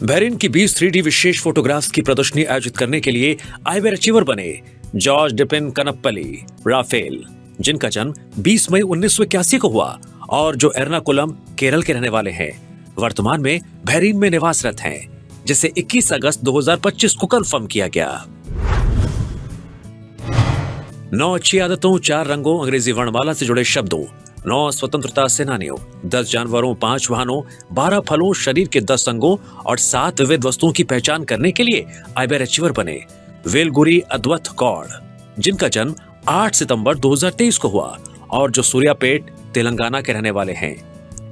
Bahrain की 20 3D विशेष photographs की प्रदर्शनी आयोजित करने के लिए आइबर अचीवर बने जॉर्ज डिपिन कनप्पली राफेल, जिनका जन्म 20 मई 1981 को हुआ और जो एर्नाकुलम केरल के रहने वाले हैं। वर्तमान में बहरीन में निवासरत हैं, जिसे 21 अगस्त 2025 को कंफर्म किया गया। 9 अच्छी आदतों, 4 रंगों, अंग्रेजी वर्णमाला से जुड़े शब्दों, 9 स्वतंत्रता सेनानियों, 10 जानवरों, 5 वाहनों, 12 फलों, शरीर के 10 अंगों और 7 विविध वस्तुओं की पहचान करने के लिए आइबर अचीवर बने वेलगुरी अद्वत कौड़, जिनका जन्म 8 सितंबर 2023 को हुआ और जो सूर्यापेट तेलंगाना के रहने वाले हैं।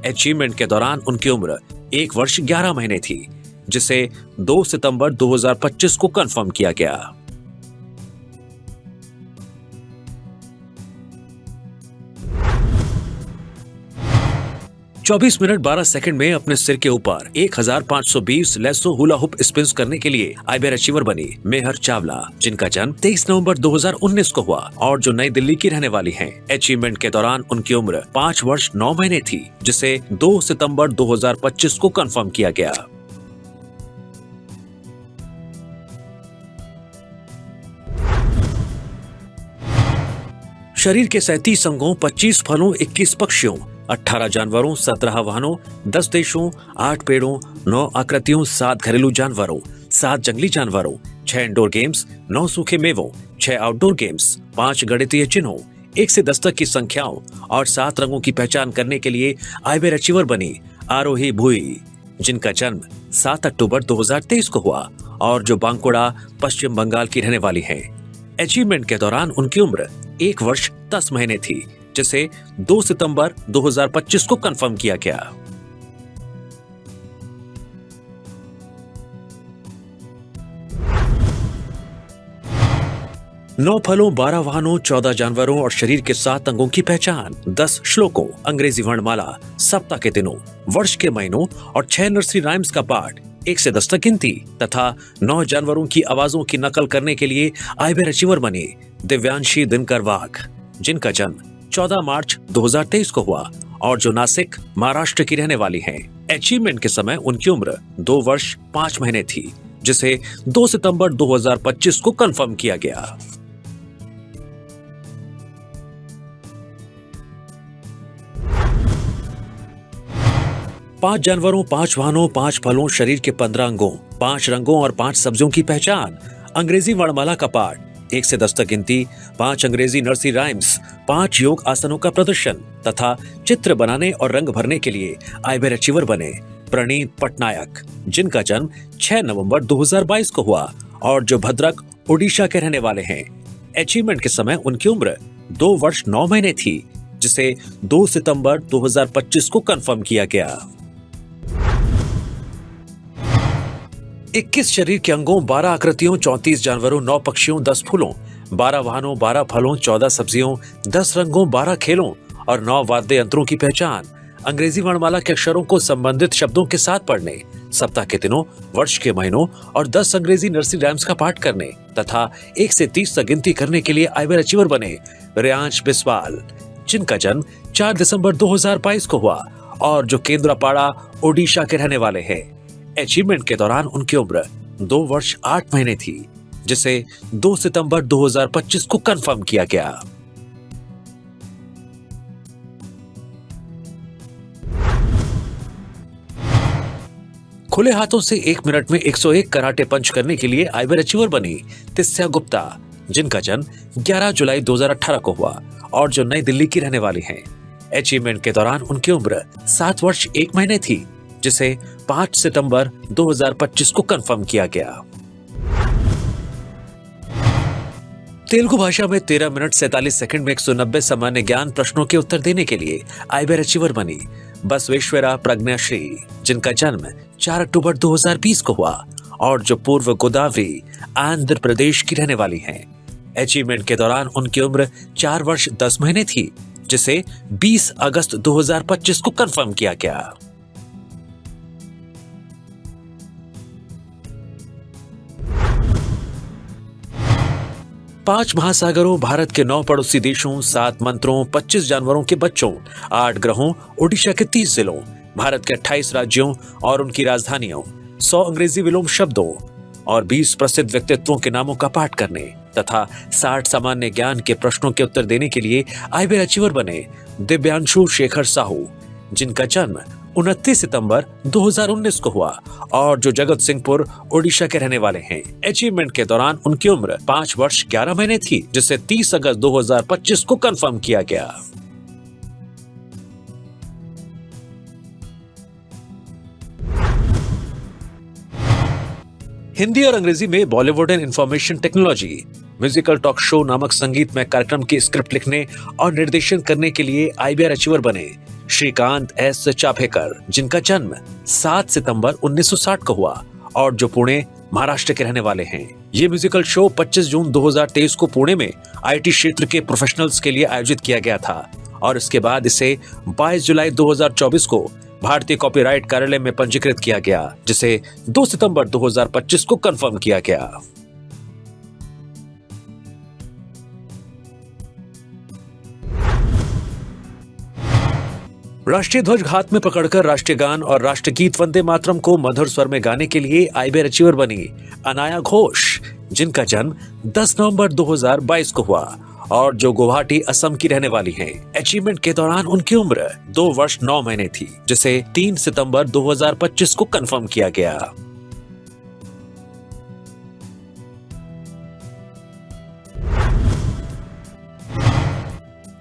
अचीवमेंट के दौरान उनकी उम्र 1 वर्ष 11 महीने थी, जिसे 2 सितंबर 2025 को कंफर्म किया गया। चौबीस मिनट 12 सेकंड में अपने सिर के ऊपर 1520 लेसो हुला हुप स्पिन्स करने के लिए आइबर अचीवर बनी मेहर चावला, जिनका जन्म 23 नवंबर 2019 को हुआ और जो नई दिल्ली की रहने वाली हैं। अचीवमेंट के दौरान उनकी उम्र 5 वर्ष 9 महीने थी, जिसे 2 सितंबर 2025 को कंफर्म किया गया। शरीर के 37 अंगों, 25 फलों, 21 पक्षियों, 18 जानवरों, 17 वाहनों, 10 देशों, 8 पेड़ों, 9 आकृतियों, 7 घरेलू जानवरों, 7 जंगली जानवरों, 6 इंडोर गेम्स, 9 सूखे मेवों, 6 आउटडोर गेम्स, 5 गणितीय चिन्हों, 1 से 10 तक की संख्याओं और 7 रंगों की पहचान करने के लिए आइबर अचीवर बनी आरोही भुई, जिनका जन्म 7 अक्टूबर 2023 को हुआ और जो बांकुड़ा पश्चिम बंगाल की रहने वाली है। अचीवमेंट के दौरान उनकी उम्र 1 वर्ष 10 महीने थी, जिसे 2 सितंबर 2025 को कंफर्म किया गया। नौ फलों, 12 वाहनों, 14 जानवरों और शरीर के 7 अंगों की पहचान, 10 श्लोकों, अंग्रेजी वर्णमाला, सप्ताह के दिनों, वर्ष के महीनों और 6 नर्सरी राइम्स का पाठ, 1 से 10 तक गिनती तथा 9 जानवरों की आवाजों की नकल करने के लिए आइबर अचीवर बनी दिव्यांशी दिनकर वाघ, जिनका जन्म 14 मार्च 2023 को हुआ और जो नासिक महाराष्ट्र की रहने वाली हैं। अचीवमेंट के समय उनकी उम्र 2 वर्ष 5 महीने थी, जिसे 2 सितंबर 2025 को कंफर्म किया गया। पांच जानवरों, 5 वाहनों, 5 फलों, शरीर के 15 अंगों, 5 रंगों और 5 सब्जियों की पहचान, अंग्रेजी वर्णमाला का पाठ, 1 से 10 तक गिनती, 5 अंग्रेजी नर्सरी राइम्स, 5 योग आसनों का प्रदर्शन तथा चित्र बनाने और रंग भरने के लिए आइबर अचीवर बने प्रणीत पटनायक, जिनका जन्म 6 नवंबर 2022 को हुआ और जो भद्रक ओडिशा के रहने वाले हैं। अचीवमेंट के समय उनकी उम्र 2 वर्ष 9 महीने थी, जिसे 2 सितंबर 2025 को कंफर्म किया गया। 21 शरीर के अंगों, 12 आकृतियों, 34 जानवरों, 9 पक्षियों, 10 फूलों, 12 वाहनों, 12 फलों, 14 सब्जियों, 10 रंगों, 12 खेलों और 9 वाद्य यंत्रों की पहचान, अंग्रेजी वर्णमाला के अक्षरों को संबंधित शब्दों के साथ पढ़ने, सप्ताह के दिनों, वर्ष के महीनों और 10 अंग्रेजी नर्सरी राइम्स का पाठ करने तथा 1 से 30 तक गिनती करने के लिए आइबर अचीवर बने रियांश बिस्वाल, जिनका जन्म 4 दिसंबर 2022 को हुआ और जो केंद्रापाड़ा ओडिशा के रहने वाले हैं। अचीवमेंट के दौरान उनकी उम्र 2 वर्ष 8 महीने थी, जिसे 2 सितंबर 2025 को कंफर्म किया गया। खुले हाथों से 1 मिनट में 101 कराटे पंच करने के लिए आइबर अचीवर बनी तिस्या गुप्ता, जिनका जन्म 11 जुलाई 2018 को हुआ और जो नई दिल्ली की रहने वाली हैं। अचीवमेंट के दौरान उनकी उम्र 7 वर्ष 1 महीने थी, जिसे 5 सितंबर 2025 को कंफर्म किया गया। तेलुगु भाषा में 13 मिनट 47 सेकंड में 190 सामान्य ज्ञान प्रश्नों के उत्तर देने के लिए आइबर अचीवर बनी बसवेश्वरा प्रज्ञाश्री, जिनका जन्म 4 अक्टूबर 2020 को हुआ और जो पूर्व गोदावरी आंध्र प्रदेश की रहने वाली हैं। अचीवमेंट के दौरान उनकी उम्र 4 वर्ष 10 महीने थी, जिसे 20 अगस्त 2025 को कंफर्म किया गया। पांच महासागरों, भारत के 9 पड़ोसी देशों, 7 मंत्रों, 25 जानवरों के बच्चों, 8 ग्रहों, ओडिशा के 30 जिलों, भारत के 28 राज्यों और उनकी राजधानियों, 100 अंग्रेजी विलोम शब्दों और 20 प्रसिद्ध व्यक्तित्वों के नामों का पाठ करने तथा 60 सामान्य ज्ञान के प्रश्नों के उत्तर देने के लिए आईबीआर अचीवर बने दिव्यांशु शेखर साहू, जिनका जन्म 29 सितंबर 2019 को हुआ और जो जगत सिंहपुर ओडिशा के रहने वाले हैं। अचीवमेंट के दौरान उनकी उम्र 5 वर्ष 11 महीने थी, जिसे 30 अगस्त 2025 को कंफर्म किया गया। हिंदी और अंग्रेजी में Bollywood and information technology musical talk show नामक संगीतमय कार्यक्रम की स्क्रिप्ट लिखने और निर्देशन करने के लिए आईबीआर अचीवर बने श्रीकांत एस चाभेकर, जिनका जन्म 7 सितंबर 1960 को हुआ और जो पुणे महाराष्ट्र के रहने वाले हैं। ये म्यूजिकल शो 25 जून 2023 को पुणे में आईटी क्षेत्र के प्रोफेशनल्स के लिए आयोजित किया गया था और इसके बाद इसे 22 जुलाई 2024 को भारतीय कॉपीराइट कार्यालय में पंजीकृत किया गया, जिसे 2 सितंबर 2025 को कंफर्म किया गया। राष्ट्रीय ध्वज हाथ में पकड़कर राष्ट्रीय गान और राष्ट्रगीत वंदे मातरम को मधुर स्वर में गाने के लिए आईबीआर अचीवर बनी अनाया घोष, जिनका जन्म 10 नवंबर 2022 को हुआ और जो गुवाहाटी असम की रहने वाली हैं। अचीवमेंट के दौरान उनकी उम्र 2 वर्ष 9 महीने थी, जिसे 3 सितंबर 2025 को कंफर्म किया गया।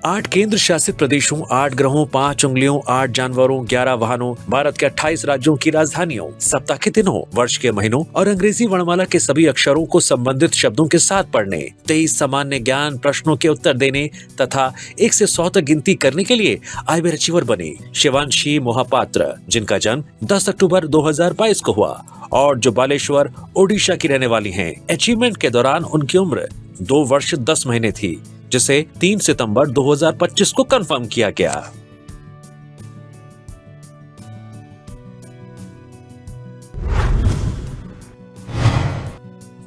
8 केंद्र शासित प्रदेशों, 8 ग्रहों, 5 उंगलियों, 8 जानवरों, 11 वाहनों, भारत के 28 राज्यों की राजधानियों, सप्ताह के दिनों, वर्ष के महीनों और अंग्रेजी वर्णमाला के सभी अक्षरों को संबंधित शब्दों के साथ पढ़ने, 23 सामान्य ज्ञान प्रश्नों के उत्तर देने तथा 1 से 100 तक गिनती करने के लिए आईबीआर अचीवर बने शिवांशी मोहापात्र, जिनका जन्म 10 अक्टूबर 2022 को हुआ और जो बालेश्वर ओडिशा की रहने वाली हैं। अचीवमेंट के दौरान उनकी उम्र 2 वर्ष 10 महीने थी, जिसे 3 सितंबर 2025 को कंफर्म किया गया।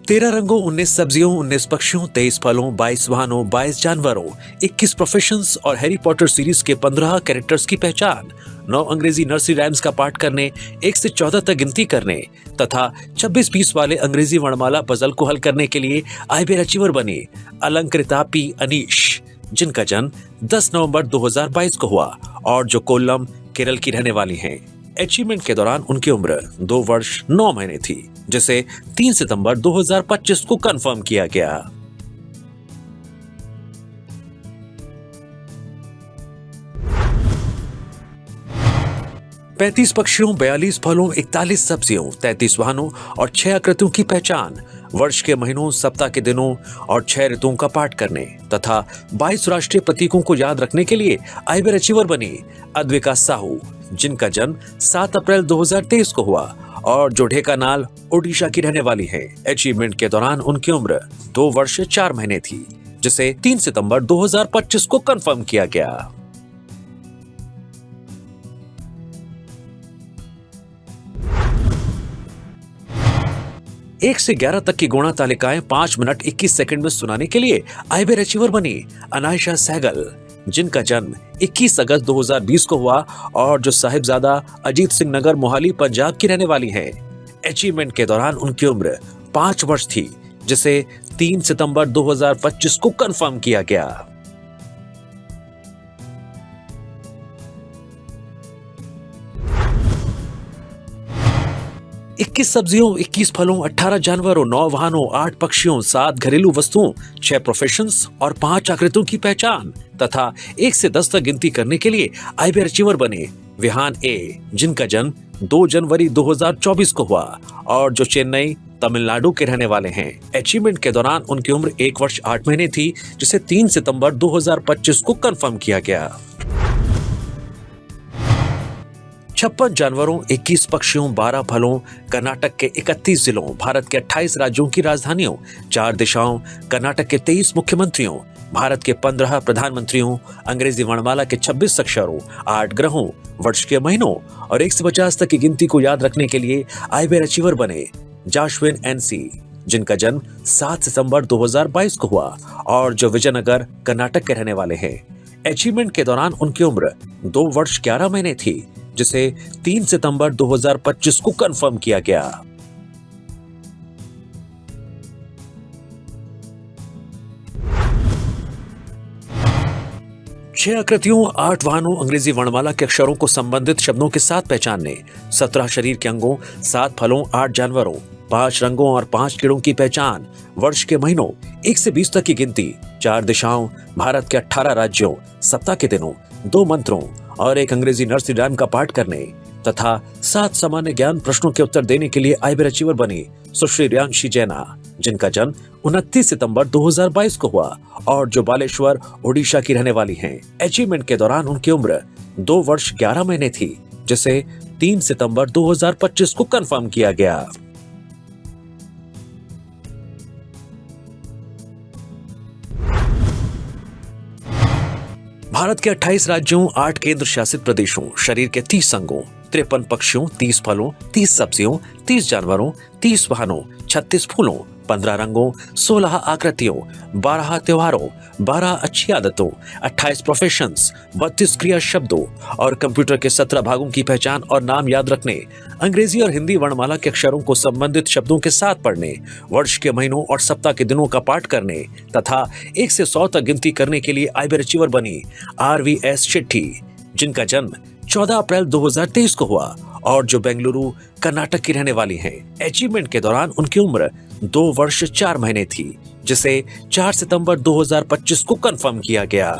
तेरह रंगों, 19 सब्जियों, 19 पक्षियों, 23 फलों, 22 वाहनों, 22 जानवरों, 21 प्रोफेशंस और हैरी पॉटर सीरीज के 15 कैरेक्टर्स की पहचान, 9 अंग्रेजी नर्सरी राइम्स का पाठ करने, 1 से 14 तक गिनती करने तथा 26 पीस वाले अंग्रेजी वर्णमाला पजल को हल करने के लिए आईबीआर अचीवर बनी अलंकृता पी अनीश, जिनका जन्म 10 नवंबर 2022 को हुआ और जो कोल्लम केरल की रहने वाली हैं। अचीवमेंट के दौरान उनकी उम्र 2 वर्ष 9 महीने थी, जिसे 3 सितंबर 2025 को कंफर्म किया गया। पैंतीस पक्षियों, 42 फलों, 41 सब्जियों, 33 वाहनों और 6 आकृतियों की पहचान, वर्ष के महीनों, सप्ताह के दिनों और 6 ऋतुओं का पाठ करने तथा 22 राष्ट्रीय प्रतीकों को याद रखने के लिए आईबीआर अचीवर बनी अद्विका साहू, जिनका जन्म 7 अप्रैल 2023 को हुआ और जो ढेकानाल ओडिशा की रहने वाली है। अचीवमेंट के दौरान उनकी उम्र 2 वर्ष 4 महीने थी, जिसे 3 सितंबर 2025 को कंफर्म किया गया। 1 से 11 तक की गुणा तालिकाएं 5 मिनट 21 सेकंड में सुनाने के लिए आईबीआर अचीवर बनी अनायशा सहगल, जिनका जन्म 21 अगस्त 2020 को हुआ और जो साहिबजादा अजीत सिंह नगर मोहाली पंजाब की रहने वाली हैं। अचीवमेंट के दौरान उनकी उम्र 5 वर्ष थी, जिसे 3 सितंबर 2025 को कंफर्म किया गया। 21 सब्जियों, 21 फलों, 18 जानवरों, 9 वाहनों, 8 पक्षियों, 7 घरेलू वस्तुओं, 6 प्रोफेशंस और 5 आकृतियों की पहचान तथा 1 से 10 तक गिनती करने के लिए आईबीआर अचीवर बने विहान ए, जिनका जन्म 2 जनवरी 2024 को हुआ और जो चेन्नई तमिलनाडु के रहने वाले हैं। अचीवमेंट के दौरान उनकी उम्र 1 वर्ष 8 महीने थी, जिसे 3 सितंबर 2025 को कंफर्म किया गया। 56 जानवरों, 21 पक्षियों, 12 फलों, कर्नाटक के 31 जिलों, भारत के 28 राज्यों की राजधानियों, 4 दिशाओं, कर्नाटक के 23 मुख्यमंत्रियों, भारत के 15 प्रधानमंत्रियों, अंग्रेजी वर्णमाला के 26 अक्षरों, 8 ग्रहों, वर्ष के महीनों और 1 से 50 तक की गिनती को याद रखने के लिए आईबीआर अचीवर बने जाशविन एनसी, जिनका जन्म 7 सितंबर 2022 को हुआ और जो विजयनगर कर्नाटक के रहने वाले हैं। अचीवमेंट के दौरान उनकी उम्र 2 वर्ष 11 महीने थी, जिसे 3 सितंबर 2025 को कंफर्म किया गया। छह आकृतियों, 8 वाहनों, अंग्रेजी वर्णमाला के अक्षरों को संबंधित शब्दों के साथ पहचानने, 17 शरीर के अंगों, 7 फलों, 8 जानवरों, 5 रंगों और 5 कीड़ों की पहचान, वर्ष के महीनों 1 से 20 तक की गिनती, 4 दिशाओं, भारत के 18 राज्यों, सप्ताह के दिनों, 2 मंत्रों और 1 अंग्रेजी नर्सरी राइम का पाठ करने तथा 7 सामान्य ज्ञान प्रश्नों के उत्तर देने के लिए आईबी अचीवर बनी सुश्री रियांशी जैना, जिनका जन्म 29 सितंबर 2022 को हुआ और जो बालेश्वर, ओडिशा की रहने वाली हैं। अचीवमेंट के दौरान उनकी उम्र 2 वर्ष 11 महीने थी, जिसे 3 सितंबर 2025 को कंफर्म किया गया। भारत के 28 राज्यों, 8 केंद्र शासित प्रदेशों, शरीर के 30 अंगों, 53 पक्षियों, 30 फलों, 30 सब्जियों, 30 जानवरों, 30 वाहनों, 36 फूलों, 15 रंगों, 16 आकृतियों, 12 त्योहारों, 12 अच्छी आदतों, 28 प्रोफेशंस, 32 क्रिया शब्दों और कंप्यूटर के 17 भागों की पहचान और नाम याद रखने, अंग्रेजी और हिंदी वर्णमाला के अक्षरों को संबंधित शब्दों के साथ पढ़ने, वर्ष के महीनों और सप्ताह के दिनों का पाठ करने तथा 1 से 100 तक गिनती करने के लिए आईबी अचीवर बनी RVS शेट्टी, जिनका जन्म 14 अप्रैल 2023 को हुआ और जो बेंगलुरु, कर्नाटक की रहने वाली हैं। अचीवमेंट के दौरान उनकी उम्र 2 वर्ष 4 महीने थी, जिसे 4 सितंबर 2025 को कंफर्म किया गया।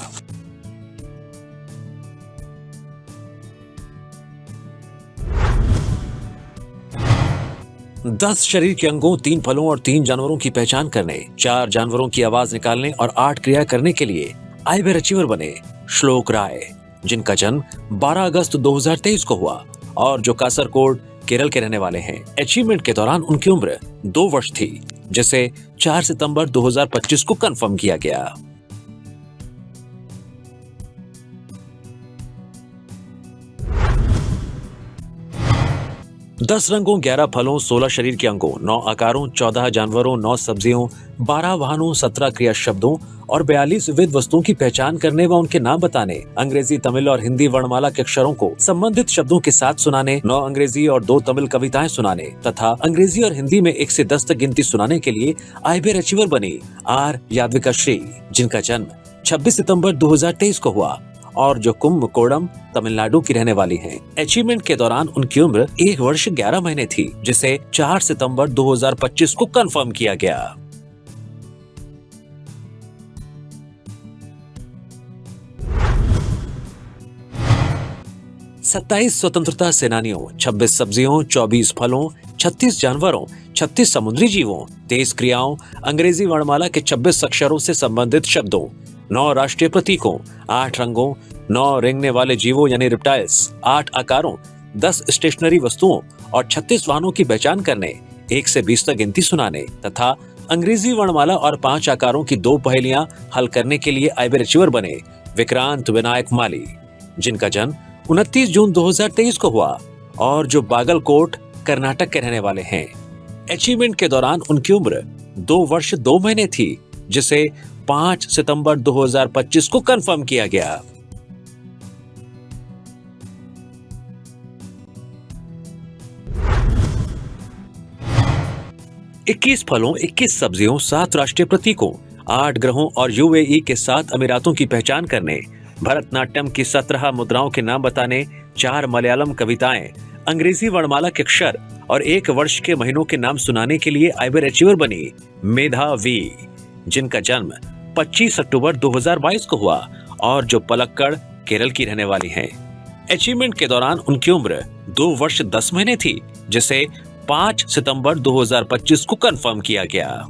दस शरीर के अंगों, 3 फलों और 3 जानवरों की पहचान करने, 4 जानवरों की आवाज निकालने और 8 क्रिया करने के लिए आईबी अचीवर बने श्लोक राय, जिनका जन्म 12 अगस्त 2023 को हुआ और जो कासरकोड, केरल के रहने वाले हैं। अचीवमेंट के दौरान उनकी उम्र 2 वर्ष थी, जिसे 4 सितंबर 2025 को कंफर्म किया गया। दस रंगों, 11 फलों, 16 शरीर के अंगों, 9 आकारों, 14 जानवरों, 9 सब्जियों, 12 वाहनों, 17 क्रिया शब्दों और 42 विविध वस्तुओं की पहचान करने व उनके नाम बताने, अंग्रेजी, तमिल और हिंदी वर्णमाला के अक्षरों को संबंधित शब्दों के साथ सुनाने, 9 अंग्रेजी और 2 तमिल कविताएं सुनाने तथा अंग्रेजी और हिंदी में 1 से 10 तक गिनती सुनाने के लिए आईबी अचीवर बनी R यादविका श्री, जिनका जन्म 26 सितंबर 2023 को हुआ और जो कुंभकोणम, तमिलनाडु की रहने वाली हैं। अचीवमेंट के दौरान उनकी उम्र 1 वर्ष 11 महीने थी, जिसे 4 सितंबर 2025 को कंफर्म किया गया। सत्ताईस स्वतंत्रता सेनानियों, 26 सब्जियों, 24 फलों, 36 जानवरों, 36 समुद्री जीवों, 23 क्रियाओं, अंग्रेजी वर्णमाला के 26 अक्षरों से संबंधित शब्दों, 9 राष्ट्रीय प्रतीकों, 8 रंगों, 9 रेंगने वाले जीवों यानी रिप्टाइल्स, 8 आकारों, 10 स्टेशनरी वस्तुओं और 36 वाहनों की पहचान करने, 1 से 20 तक गिनती सुनाने तथा अंग्रेजी वर्णमाला और 5 आकारों की 2 पहेलियां हल करने के लिए आईबी अचीवर बने विक्रांत विनायक माली, जिनका जन्म 29 जून 2023 को हुआ और जो बागलकोट, कर्नाटक के रहने वाले हैं। अचीवमेंट के दौरान उनकी उम्र 2 वर्ष 2 महीने थी, जिसे 5 सितंबर 2025 को कंफर्म किया गया। इक्कीस फलों, 21 सब्जियों, 7 राष्ट्रीय प्रतीकों, 8 ग्रहों और UAE के 7 अमीरातों की पहचान करने, भरतनाट्यम की 17 मुद्राओं के नाम बताने, 4 मलयालम कविताएं, अंग्रेजी वर्णमाला के अक्षर और 1 वर्ष के महीनों के नाम सुनाने के लिए आईबी अचीवर बनी मेधा वी, जिनका जन्म 25 अक्टूबर 2022 को हुआ और जो पलक्कड़, केरल की रहने वाली हैं। अचीवमेंट के दौरान उनकी उम्र 2 वर्ष 10 महीने थी, जिसे 5 सितंबर 2025 को कंफर्म किया गया।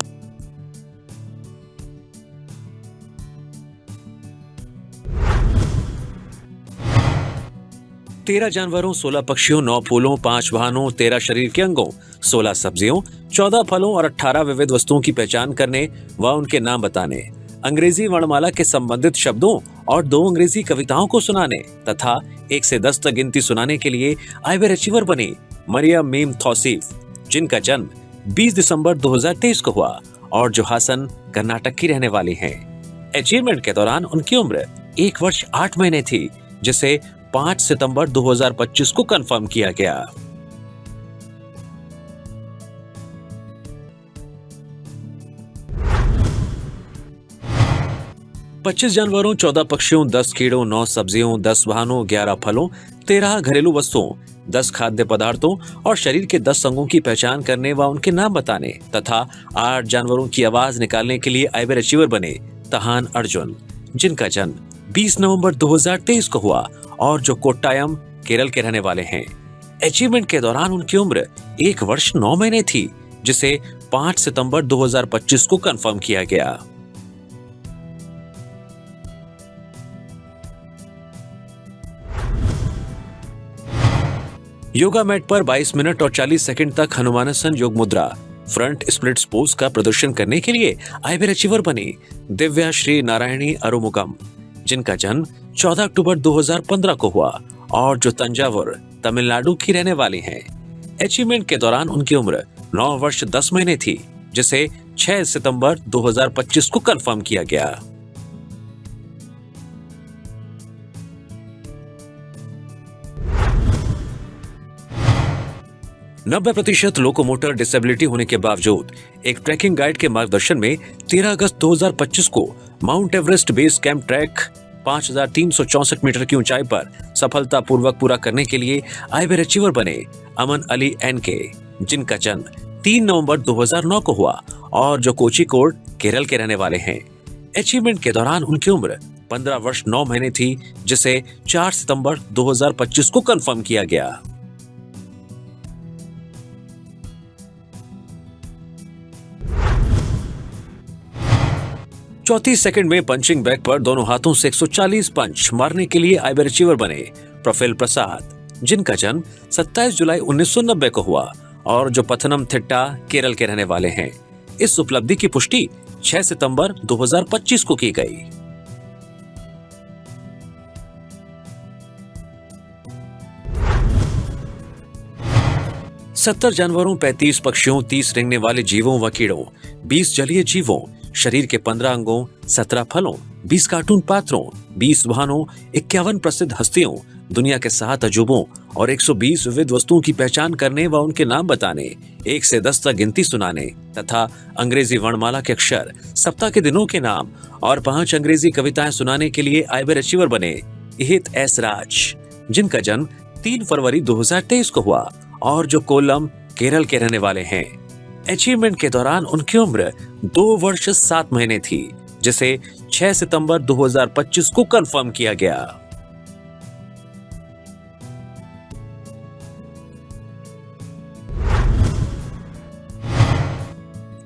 तेरह जानवरों, 16 पक्षियों, 9 फूलों, 5 वाहनों, 13 शरीर के अंगों, 16 सब्जियों, 14 फलों और 18 विविध वस्तुओं की पहचान करने व उनके नाम बताने, अंग्रेजी वर्णमाला के संबंधित शब्दों और 2 अंग्रेजी कविताओं को सुनाने तथा 1 से 10 तक गिनती सुनाने के लिए आईबी अचीवर बनी मरियम मीम तौसीफ, जिनका जन्म 20 दिसंबर 2023 को हुआ और जो हासन, कर्नाटक की रहने वाली हैं। अचीवमेंट के दौरान उनकी उम्र 1 वर्ष 8 महीने थी, जिसे 5 सितंबर 2025 को कंफर्म किया गया। 25 जानवरों, 14 पक्षियों, 10 कीड़ों, 9 सब्जियों, 10 वाहनों, 11 फलों, 13 घरेलू वस्तुओं, 10 खाद्य पदार्थों और शरीर के 10 अंगों की पहचान करने व उनके नाम बताने तथा 8 जानवरों की आवाज निकालने के लिए आइबर अचीवर बने तहान अर्जुन, जिनका जन्म 20 नवंबर 2023 को हुआ और जो कोट्टायम, केरल के रहने वाले हैं। अचीवमेंट के दौरान उनकी उम्र 1 वर्ष 9 महीने थी, जिसे 5 सितंबर 2025 को कंफर्म किया गया। योगा मैट पर 22 मिनट और 40 सेकंड तक हनुमानासन योग मुद्रा फ्रंट स्प्लिट पोज का प्रदर्शन करने के लिए आइबर अचीवर बनी दिव्या श्री नारायणी अरुमुगम, जिनका जन्म 14 अक्टूबर 2015 को हुआ और जो तंजावुर, तमिलनाडु की रहने वाली हैं। अचीवमेंट के दौरान उनकी उम्र 9 वर्ष 10 महीने थी, जिसे 6 सितंबर 2025 को कंफर्म किया गया। नब्बे % लोकोमोटर डिसेबिलिटी होने के बावजूद एक ट्रैकिंग गाइड के मार्गदर्शन में 13 अगस्त 2025 को Mount Everest base camp trek 5364 metre की ऊंचाई पर सफलतापूर्वक पूरा करने के लिए आइबर अचीवर बने अमन अली एनके, जिनका जन्म 3 नवंबर 2009 को हुआ और जो कोझिकोड, केरल के रहने वाले हैं। अचीवमेंट के दौरान उनकी उम्र 15 वर्ष 9 महीने थी, जिसे 4 सितंबर 2025 को कंफर्म किया गया। चौथी सेकंड में पंचिंग बैग पर दोनों हाथों से 140 पंच मारने के लिए आइबर अचीवर बने प्रफुल्ल प्रसाद, जिनका जन्म 27 जुलाई 1990 को हुआ और जो पथनमथिट्टा, केरल के रहने वाले हैं। इस उपलब्धि की पुष्टि 6 सितंबर 2025 को की गई। सत्तर जानवरों, 35 पक्षियों, 30 रेंगने वाले जीवों व कीड़ों, 20 जलीय जीवों, शरीर के 15 अंगों, 17 फलों, 20 कार्टून पात्रों, 20 वाहनों, 51 प्रसिद्ध हस्तियों, दुनिया के 7 अजूबों और 120 विविध वस्तुओं की पहचान करने व उनके नाम बताने, 1 से 10 तक गिनती सुनाने तथा अंग्रेजी वर्णमाला के अक्षर, सप्ताह के दिनों के नाम और 5 अंग्रेजी कविताएं सुनाने के लिए आइबर अचीवर बने इहित एस राज, जिनका जन्म 3 फरवरी 2023 को हुआ और जो कोल्लम, केरल के रहने वाले हैं। अचीवमेंट के दौरान उनकी उम्र 2 वर्ष 7 महीने थी, जिसे 6 सितंबर 2025 को कंफर्म किया गया।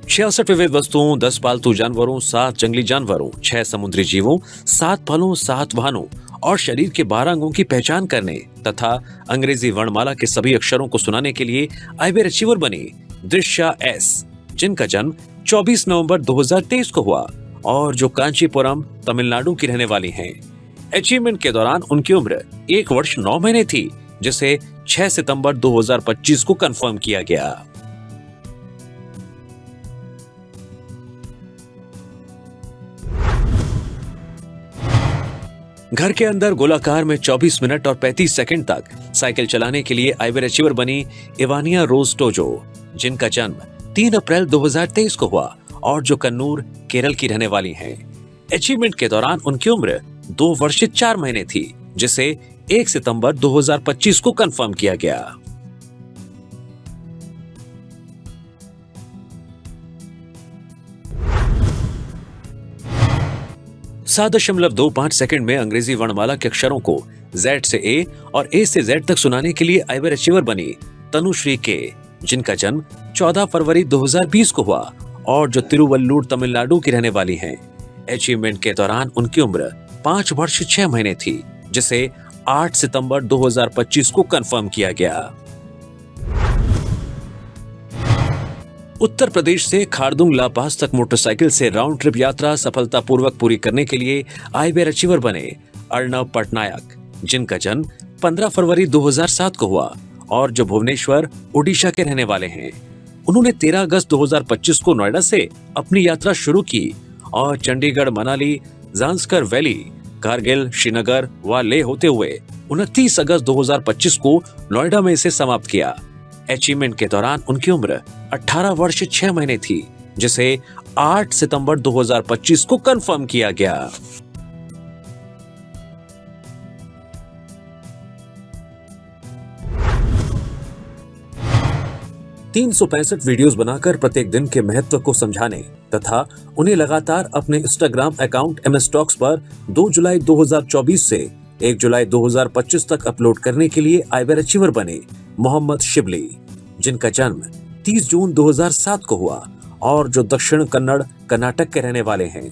छियासठ विविध वस्तुओं, 10 पालतू जानवरों, 7 जंगली जानवरों, 6 समुद्री जीवों, 7 फलों, 7 वाहनों और शरीर के 12 अंगों की पहचान करने तथा अंग्रेजी वर्णमाला के सभी अक्षरों को सुनाने के लिए आइबर अचीवर बनी दृश्या एस, जिनका जन्म 24 नवंबर 2023 को हुआ और जो कांचीपुरम, तमिलनाडु की रहने वाली हैं। अचीवमेंट के दौरान उनकी उम्र 1 वर्ष 9 महीने थी, जिसे 6 सितंबर 2025 को कंफर्म किया गया। घर के अंदर गोलाकार में 24 मिनट और 35 सेकंड तक साइकिल चलाने के लिए आइबर अचीवर बनी इवानिया रोज टोजो, जिनका जन्म 3 अप्रैल 2023 को हुआ और जो कन्नूर, केरल की रहने वाली हैं। अचीवमेंट के दौरान उनकी उम्र 2 वर्ष 4 महीने थी, जिसे 1 सितंबर 2025 को कंफर्म किया गया। सात 7.25 सेकंड में अंग्रेजी वर्णमाला के अक्षरों को Z से A और A से Z तक सुनाने के लिए आइबर अचीवर बनी तनुश्री के, जिनका जन्म 14 फरवरी 2020 को हुआ और जो तिरुवल्लुर, तमिलनाडु की रहने वाली हैं। अचीवमेंट के दौरान उनकी उम्र 5 वर्ष 6 महीने थी, जिसे 8 सितंबर 2025 को कंफर्म किया गया। उत्तर प्रदेश से खारदुंग ला पास तक मोटरसाइकिल से राउंड ट्रिप यात्रा सफलतापूर्वक पूरी करने के लिए आइबर अचीवर बने अर्णव पटनायक, जिनका जन्म 15 फरवरी 2007 को हुआ और जो भुवनेश्वर, ओडिशा के रहने वाले हैं। उन्होंने 13 अगस्त 2025 को नोएडा से अपनी यात्रा शुरू की और चंडीगढ़, मनाली, जांस्कर वैली, कारगिल, श्रीनगर व लेह होते हुए 29 अगस्त 2025 को नोएडा में इसे समाप्त किया। अचीवमेंट के दौरान उनकी उम्र 18 वर्ष 6 महीने थी, जिसे 8 सितंबर 2025 को कंफर्म किया गया। तीन 365 वीडियोस बनाकर प्रत्येक दिन के महत्व को समझाने तथा उन्हें लगातार अपने इंस्टाग्राम अकाउंट MS टॉक्स पर 2 जुलाई 2024 से 1 जुलाई 2025 तक अपलोड करने के लिए आइबर अचीवर बने मोहम्मद शिबली, जिनका जन्म 30 जून 2007 को हुआ और जो दक्षिण कन्नड़ कर्नाटक के रहने वाले हैं।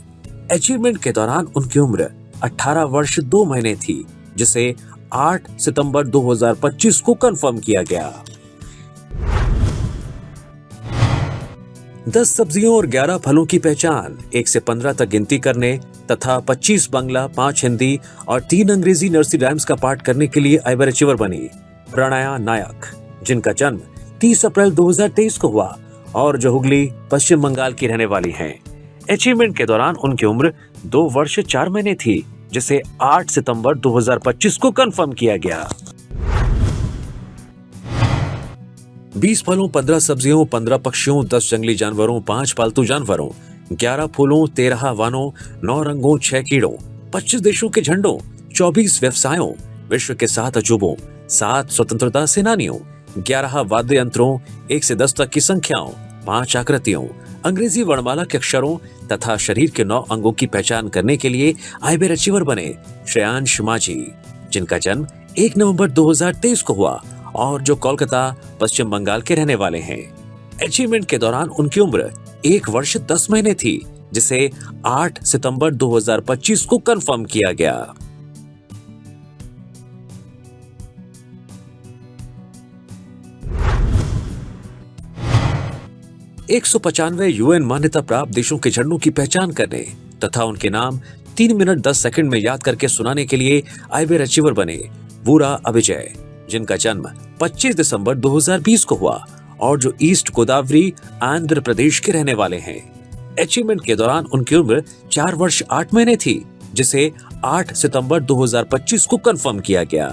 अचीवमेंट के दौरान उनकी उम्र 18 वर्ष 2 महीने थी, जिसे 8 सितंबर 2025 को कंफर्म किया गया। 10 सब्जियों और 11 फलों की पहचान, 1 से 15 तक गिनती करने तथा 25 बांग्ला, 5 हिंदी और 3 अंग्रेजी नर्सरी राइम्स का पाठ करने के लिए आइबर अचीवर बनी प्रणया नायक, जिनका जन्म 30 अप्रैल 2023 को हुआ और जो हुगली, पश्चिम बंगाल की रहने वाली हैं। अचीवमेंट के दौरान उनकी उम्र 2 वर्ष 4 महीने थी, जिसे 8 सितंबर 2025 को कंफर्म किया गया। 20 फलों, 15 सब्जियों, 15 पक्षियों, 10 जंगली जानवरों, 5 पालतू जानवरों, 11 फूलों, 13 वानों, 9 रंगों, 6 कीड़ों, 25 देशों के झंडों, 24 व्यवसायों, विश्व के 7 अजूबों, 7 स्वतंत्रता सेनानियों, 11 वाद्य यंत्रों, 1 से 10 तक की संख्याओं, 5 आकृतियों, अंग्रेजी वर्णमाला के अक्षरों तथा शरीर के 9 अंगों की पहचान करने के लिए आइबर अचीवर बने श्रेयांश माझी, जिनका जन्म 1 नवंबर 2023 को हुआ और जो कोलकाता, पश्चिम बंगाल के रहने वाले हैं। अचीवमेंट के दौरान उनकी उम्र 1 वर्ष 10 महीने थी, जिसे 8 सितंबर 2025 को कंफर्म किया गया। एक 195 UN मान्यता प्राप्त देशों के झंडों की पहचान करने तथा उनके नाम 3 मिनट 10 सेकंड में याद करके सुनाने के लिए आइबर अचीवर बने वूरा अभिजय, जिनका जन्म 25 दिसंबर 2020 को हुआ और जो ईस्ट गोदावरी, आंध्र प्रदेश के रहने वाले हैं। अचीवमेंट के दौरान उनकी उम्र 4 वर्ष 8 महीने थी, जिसे 8 सितंबर 2025 को कंफर्म किया गया।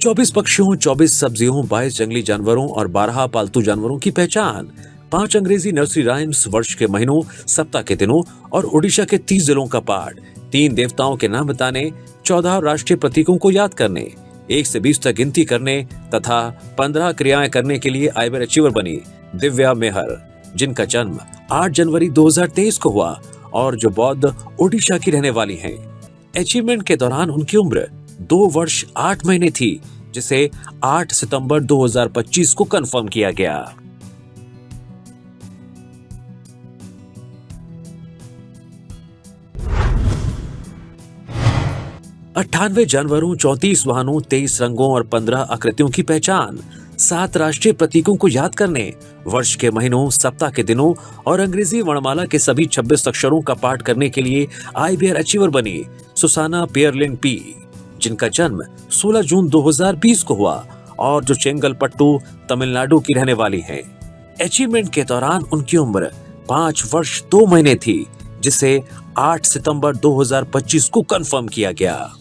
24 पक्षियों, 24 सब्जियों, 22 जंगली जानवरों और 12 पालतू जानवरों की पहचान, 5 अंग्रेजी नर्सरी राइम्स, वर्ष के महीनों, सप्ताह के दिनों और ओडिशा के 30 जिलों का पाठ, 3 देवताओं के नाम बताने, 14 राष्ट्रीय प्रतीकों को याद करने, 1 से 20 तक गिनती करने तथा 15 क्रियाएं करने के लिए आइबर अचीवर बनी दिव्या मेहर, जिनका जन्म 8 जनवरी 2023 को हुआ और जो बौद्ध, ओडिशा की रहने वाली हैं। अचीवमेंट के दौरान उनकी उम्र 2 वर्ष 8 महीने थी, जिसे 8 सितंबर 2025 को कंफर्म किया गया। 98 जानवरों, 34 वाहनों, 23 रंगों और 15 आकृतियों की पहचान, 7 राष्ट्रीय प्रतीकों को याद करने, वर्ष के महीनों, सप्ताह के दिनों और अंग्रेजी वर्णमाला के सभी 26 अक्षरों का पाठ करने के लिए आइबर अचीवर बनी सुसाना पियरलिन पी, जिनका जन्म 16 जून 2020 को हुआ और जो चेंगलपट्टू, तमिलनाडु की रहने वाली हैं। अचीवमेंट के दौरान उनकी उम्र 5 वर्ष 2 महीने थी, जिसे 8 सितंबर 2025 को कंफर्म किया गया।